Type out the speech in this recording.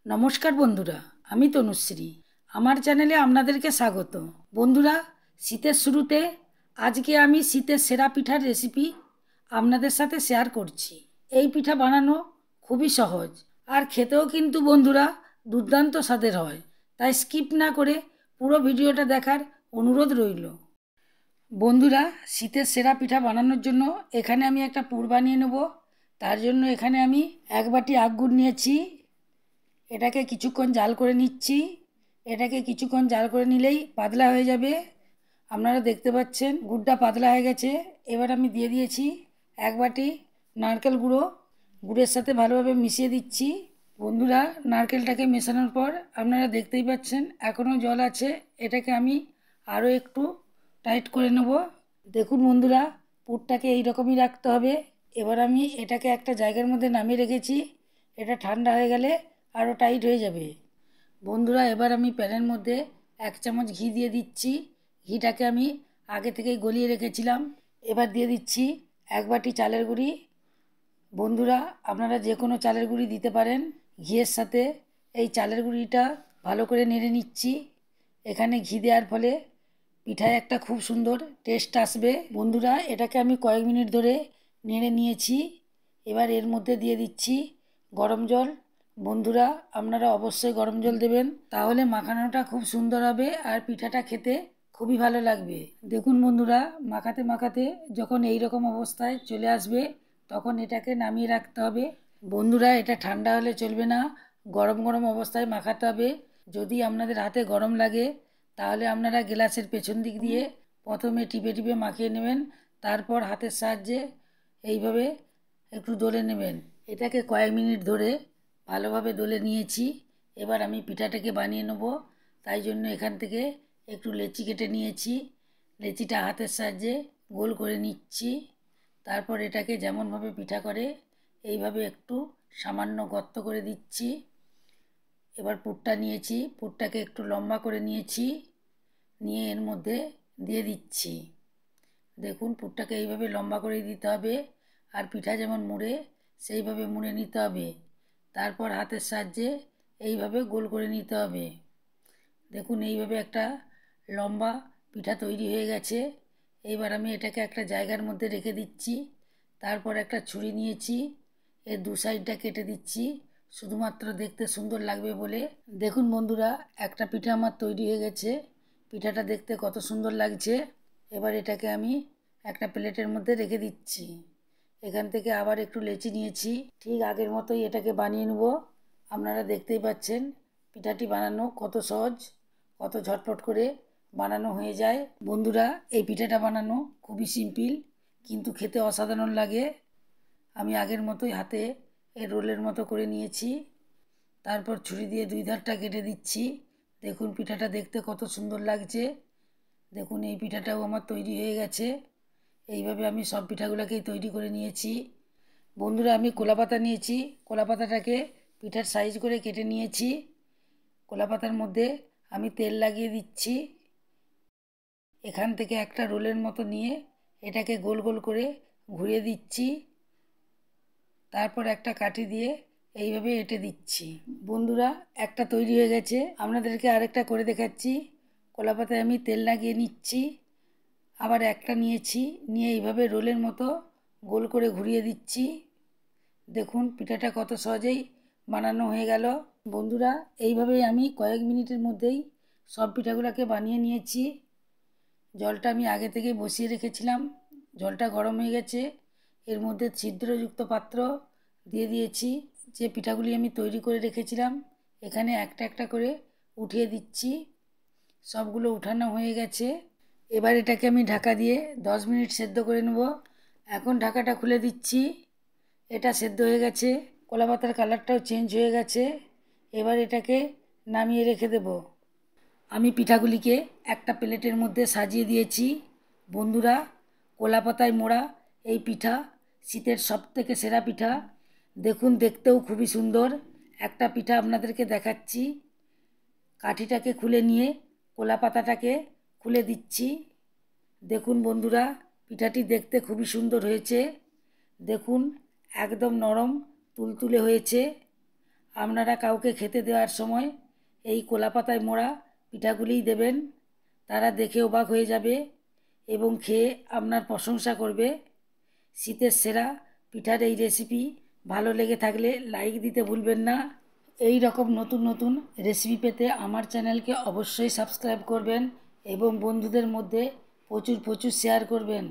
নমস্কার বন্ধুরা, আমি তনুশ্রী। আমার চ্যানেলে আপনাদেরকে স্বাগত। বন্ধুরা, শীতের শুরুতে আজকে আমি শীতের সেরা পিঠার রেসিপি আপনাদের সাথে শেয়ার করছি। এই পিঠা বানানো খুবই সহজ আর খেতেও কিন্তু বন্ধুরা দুর্দান্ত স্বাদের হয়। তাই স্কিপ না করে পুরো ভিডিওটা দেখার অনুরোধ রইল। বন্ধুরা, শীতের সেরা পিঠা বানানোর জন্য এখানে আমি একটা পুর বানিয়ে নেব। তার জন্য এখানে আমি 1 বাটি আখ গুড় নিয়েছি। এটাকে কিছুক্ষণ জাল করে নিচ্ছি। এটাকে কিছুক্ষণ জাল করে নিলেই পাতলা হয়ে যাবে। আপনারা দেখতে পাচ্ছেন গুড়টা পাতলা হয়ে গেছে। এবার আমি দিয়ে দিয়েছি 1 বাটি নারকেল গুঁড়ো। গুড়ের সাথে ভালোভাবে মিশিয়ে দিচ্ছি। বন্ধুরা, নারকেলটাকে মেশানোর পর আপনারা দেখতেই পাচ্ছেন এখনও জল আছে। এটাকে আমি আরও একটু টাইট করে নেব। দেখুন বন্ধুরা, পুরটাকে এই রকমই রাখতে হবে। এবার আমি এটাকে একটা জায়গার মধ্যে নামিয়ে রেখেছি। এটা ঠান্ডা হয়ে গেলে আরও টাইট হয়ে যাবে। বন্ধুরা, এবার আমি প্যানের মধ্যে 1 চামচ ঘি দিয়ে দিচ্ছি। ঘিটাকে আমি আগে থেকেই গলিয়ে রেখেছিলাম। এবার দিয়ে দিচ্ছি 1 বাটি চালের গুঁড়ি। বন্ধুরা, আপনারা যে কোনো চালের গুঁড়ি দিতে পারেন। ঘিয়ের সাথে এই চালের গুঁড়িটা ভালো করে নেড়ে নিচ্ছি। এখানে ঘি দেওয়ার ফলে পিঠায় একটা খুব সুন্দর টেস্ট আসবে। বন্ধুরা, এটাকে আমি কয়েক মিনিট ধরে নেড়ে নিয়েছি। এবার এর মধ্যে দিয়ে দিচ্ছি গরম জল। বন্ধুরা, আপনারা অবশ্যই গরম জল দেবেন, তাহলে মাখানোটা খুব সুন্দর হবে আর পিঠাটা খেতে খুবই ভালো লাগবে। দেখুন বন্ধুরা, মাখাতে মাখাতে যখন এই রকম অবস্থায় চলে আসবে তখন এটাকে নামিয়ে রাখতে হবে। বন্ধুরা, এটা ঠান্ডা হলে চলবে না, গরম গরম অবস্থায় মাখাতে হবে। যদি আপনাদের হাতে গরম লাগে তাহলে আপনারা গ্লাসের পেছন দিক দিয়ে প্রথমে টিপে টিপে মাখিয়ে নেবেন। তারপর হাতের সাহায্যে এইভাবে একটু দলে নেবেন। এটাকে কয়েক মিনিট ধরে ভালোভাবে দলে নিয়েছি। এবার আমি পিঠাটাকে বানিয়ে নেব। তাই জন্য এখান থেকে একটু লেচি কেটে নিয়েছি। লেচিটা হাতের সাহায্যে গোল করে নিচ্ছি। তারপর এটাকে যেমনভাবে পিঠা করে এইভাবে একটু সামান্য গর্ত করে দিচ্ছি। এবার পুরটা নিয়েছি, পুরটাকে একটু লম্বা করে নিয়েছি, নিয়ে এর মধ্যে দিয়ে দিচ্ছি। দেখুন, পুরটাকে এইভাবে লম্বা করে দিতে হবে আর পিঠা যেমন মুড়ে সেইভাবে মুড়ে নিতে হবে। তারপর হাতের সাহায্যে এইভাবে গোল করে নিতে হবে। দেখুন, এইভাবে একটা লম্বা পিঠা তৈরি হয়ে গেছে। এবার আমি এটাকে একটা জায়গার মধ্যে রেখে দিচ্ছি। তারপর একটা ছুরি নিয়েছি, এর 2 সাইডটা কেটে দিচ্ছি শুধুমাত্র দেখতে সুন্দর লাগবে বলে। দেখুন বন্ধুরা, একটা পিঠা আমার তৈরি হয়ে গেছে। পিঠাটা দেখতে কত সুন্দর লাগছে। এবার এটাকে আমি একটা প্লেটের মধ্যে রেখে দিচ্ছি। এখান থেকে আবার একটু লেচি নিয়েছি, ঠিক আগের মতোই এটাকে বানিয়ে নেব। আপনারা দেখতেই পাচ্ছেন পিঠাটি বানানো কত সহজ, কত ঝটপট করে বানানো হয়ে যায়। বন্ধুরা, এই পিঠাটা বানানো খুবই সিম্পল, কিন্তু খেতে অসাধারণ লাগে। আমি আগের মতোই হাতে এর রোলের মতো করে নিয়েছি। তারপর ছুরি দিয়ে 2 ধারটা কেটে দিচ্ছি। দেখুন পিঠাটা দেখতে কত সুন্দর লাগছে। দেখুন, এই পিঠাটাও আমার তৈরি হয়ে গেছে। এইভাবে আমি সব পিঠাগুলোকেই তৈরি করে নিয়েছি। বন্ধুরা, আমি কলাপাতা নিয়েছি। কলাপাতাটাকে পিঠার সাইজ করে কেটে নিয়েছি। কলাপাতার মধ্যে আমি তেল লাগিয়ে দিচ্ছি। এখান থেকে একটা রোলের মতো নিয়ে এটাকে গোল গোল করে ঘুরিয়ে দিচ্ছি। তারপর একটা কাঠি দিয়ে এইভাবে এঁটে দিচ্ছি। বন্ধুরা, একটা তৈরি হয়ে গেছে, আপনাদেরকে আরেকটা করে দেখাচ্ছি। কলাপাতায় আমি তেল লাগিয়ে নিচ্ছি। আবার একটা নিয়েছি, নিয়ে এইভাবে রোলের মতো গোল করে ঘুরিয়ে দিচ্ছি। দেখুন পিঠাটা কত সহজেই বানানো হয়ে গেল। বন্ধুরা, এইভাবেই আমি কয়েক মিনিটের মধ্যেই সব পিঠাগুলোকে বানিয়ে নিয়েছি। জলটা আমি আগে থেকেই বসিয়ে রেখেছিলাম। জলটা গরম হয়ে গেছে। এর মধ্যে ছিদ্রযুক্ত পাত্র দিয়ে দিয়েছি। যে পিঠাগুলি আমি তৈরি করে রেখেছিলাম এখানে একটা একটা করে উঠিয়ে দিচ্ছি। সবগুলো উঠানো হয়ে গেছে। এবার এটাকে আমি ঢাকা দিয়ে 10 মিনিট সেদ্ধ করে নেব। এখন ঢাকাটা খুলে দিচ্ছি। এটা সেদ্ধ হয়ে গেছে, কলাপাতার কালারটাও চেঞ্জ হয়ে গেছে। এবার এটাকে নামিয়ে রেখে দেব। আমি পিঠাগুলিকে একটা প্লেটের মধ্যে সাজিয়ে দিয়েছি। বন্ধুরা, কলাপাতায় মোড়া এই পিঠা শীতের সবথেকে সেরা পিঠা। দেখুন, দেখতেও খুবই সুন্দর। একটা পিঠা আপনাদেরকে দেখাচ্ছি। কাঠিটাকে খুলে নিয়ে কলাপাতাটাকে খুলে দিচ্ছি। দেখুন বন্ধুরা, পিঠাটি দেখতে খুবই সুন্দর হয়েছে। দেখুন, একদম নরম তুলতুলে হয়েছে আপনারা কাউকে খেতে দেওয়ার সময় এই কলাপাতায় মোড়া পিঠাগুলিই দেবেন। তারা দেখে অবাক হয়ে যাবে এবং খেয়ে আপনার প্রশংসা করবে। শীতের সেরা পিঠার এই রেসিপি ভালো লেগে থাকলে লাইক দিতে ভুলবেন না। এই রকম নতুন নতুন রেসিপি পেতে আমার চ্যানেলকে অবশ্যই সাবস্ক্রাইব করবেন এবং বন্ধুদের মধ্যে প্রচুর শেয়ার করবেন।